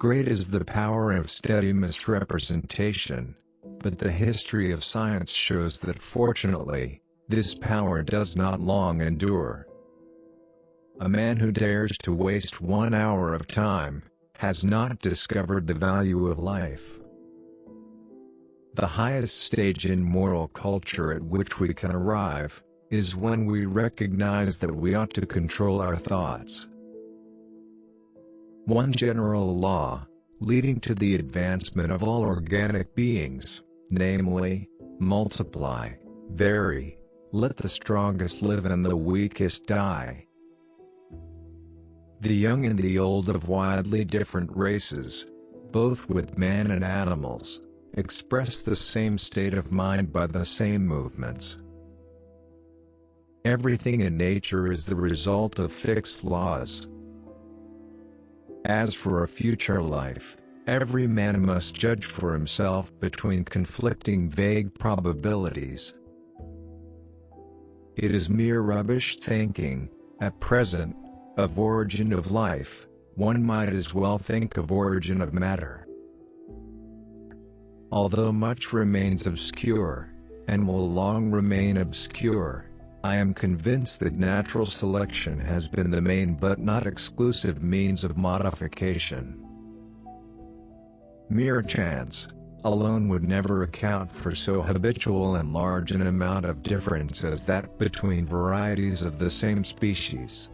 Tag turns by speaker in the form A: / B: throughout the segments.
A: Great is the power of steady misrepresentation, but the history of science shows that fortunately, this power does not long endure. A man who dares to waste 1 hour of time has not discovered the value of life. The highest stage in moral culture at which we can arrive is when we recognize that we ought to control our thoughts. One general law, leading to the advancement of all organic beings, namely, multiply, vary, let the strongest live and the weakest die. The young and the old of widely different races, both with man and animals, express the same state of mind by the same movements. Everything in nature is the result of fixed laws. As for a future life, every man must judge for himself between conflicting vague probabilities. It is mere rubbish thinking, at present, of origin of life. One might as well think of origin of matter. Although much remains obscure, and will long remain obscure, I am convinced that natural selection has been the main but not exclusive means of modification. Mere chance alone would never account for so habitual and large an amount of difference as that between varieties of the same species.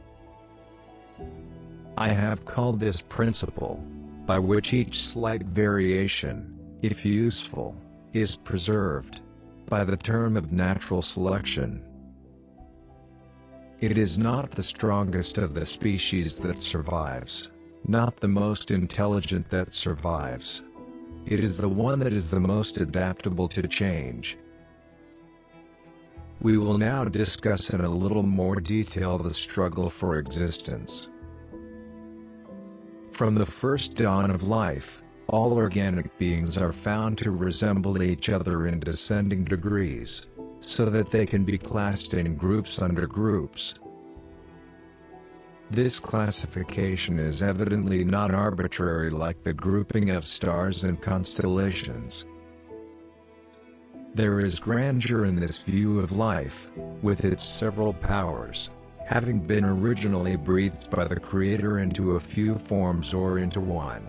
A: I have called this principle, by which each slight variation, if useful, is preserved, by the term of natural selection. It is not the strongest of the species that survives, not the most intelligent that survives. It is the one that is the most adaptable to change. We will now discuss in a little more detail the struggle for existence. From the first dawn of life, all organic beings are found to resemble each other in descending degrees, so that they can be classed in groups under groups. This classification is evidently not arbitrary like the grouping of stars and constellations. There is grandeur in this view of life, with its several powers, having been originally breathed by the Creator into a few forms or into one.